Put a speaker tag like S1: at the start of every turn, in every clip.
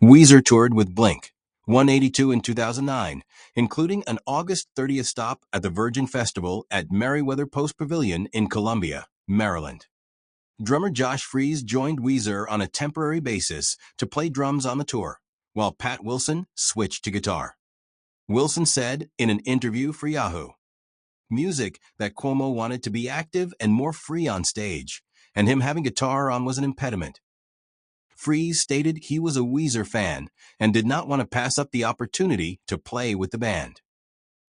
S1: Weezer toured with Blink-182 in 2009, including an August 30th stop at the Virgin Festival at Merriweather Post Pavilion in Columbia, Maryland. Drummer Josh Freese joined Weezer on a temporary basis to play drums on the tour, while Pat Wilson switched to guitar. Wilson said in an interview for Yahoo! Music that Cuomo wanted to be active and more free on stage, and him having guitar on was an impediment. Freese stated he was a Weezer fan and did not want to pass up the opportunity to play with the band.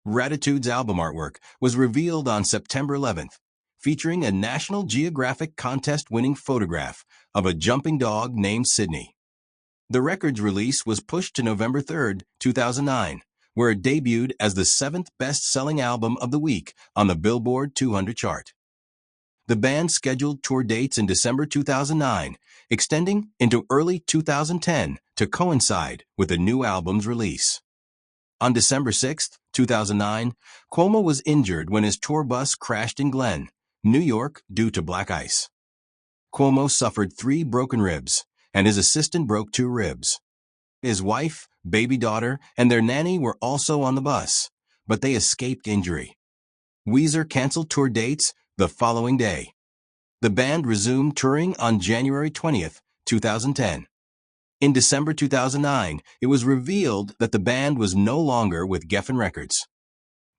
S1: Raditude's album artwork was revealed on September 11th, featuring a National Geographic contest-winning photograph of a jumping dog named Sydney. The record's release was pushed to November 3, 2009, where it debuted as the 7th best-selling album of the week on the Billboard 200 chart. The band scheduled tour dates in December 2009, extending into early 2010 to coincide with the new album's release. On December 6, 2009, Cuomo was injured when his tour bus crashed in Glen, New York due to black ice. Cuomo suffered 3 broken ribs, and his assistant broke 2 ribs. His wife, baby daughter, and their nanny were also on the bus, but they escaped injury. Weezer canceled tour dates the following day. The band resumed touring on January 20, 2010. In December 2009, it was revealed that the band was no longer with Geffen Records.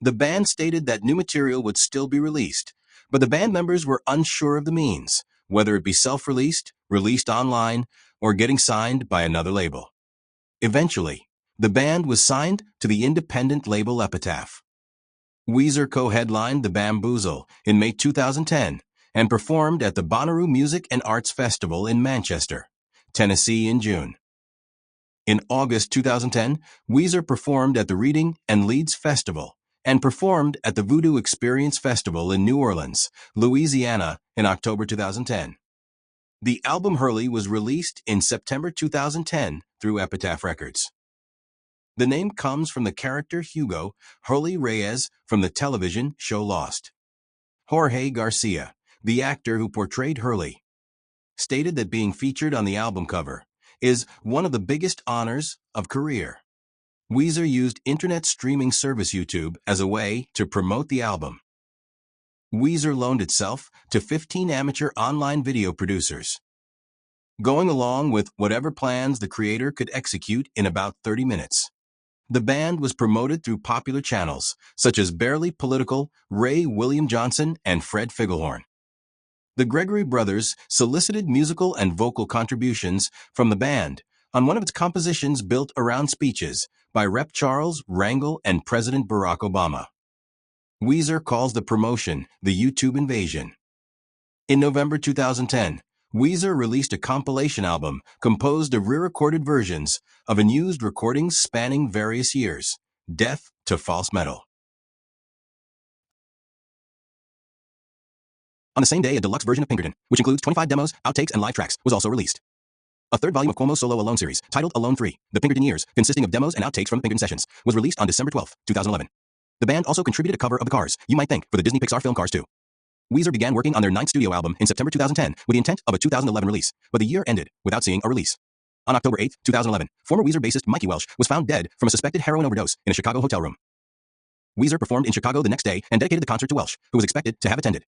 S1: The band stated that new material would still be released, but the band members were unsure of the means, whether it be self-released, released online, or getting signed by another label. Eventually, the band was signed to the independent label Epitaph. Weezer co-headlined the Bamboozle in May 2010 and performed at the Bonnaroo Music and Arts Festival in Manchester, Tennessee in June. In August 2010, Weezer performed at the Reading and Leeds Festival and performed at the Voodoo Experience Festival in New Orleans, Louisiana in October 2010. The album Hurley was released in September 2010 through Epitaph Records. The name comes from the character Hugo Hurley Reyes from the television show Lost. Jorge Garcia, the actor who portrayed Hurley, stated that being featured on the album cover is one of the biggest honors of career. Weezer used internet streaming service YouTube as a way to promote the album. Weezer loaned itself to 15 amateur online video producers, going along with whatever plans the creator could execute in about 30 minutes. The band was promoted through popular channels, such as Barely Political, Ray William Johnson, and Fred Figglehorn. The Gregory brothers solicited musical and vocal contributions from the band on one of its compositions built around speeches by Rep. Charles Rangel and President Barack Obama. Weezer calls the promotion the YouTube invasion. In November 2010, Weezer released a compilation album composed of re-recorded versions of unused recordings spanning various years, Death to False Metal. On the same day, a deluxe version of Pinkerton, which includes 25 demos, outtakes, and live tracks, was also released. A third volume of Cuomo's solo Alone series, titled Alone 3, The Pinkerton Years, consisting of demos and outtakes from the Pinkerton sessions, was released on December 12, 2011. The band also contributed a cover of The Cars, You Might Think, for the Disney Pixar film Cars 2. Weezer began working on their 9th studio album in September 2010 with the intent of a 2011 release, but the year ended without seeing a release. On October 8, 2011, former Weezer bassist Mikey Welsh was found dead from a suspected heroin overdose in a Chicago hotel room. Weezer performed in Chicago the next day and dedicated the concert to Welsh, who was expected to have attended.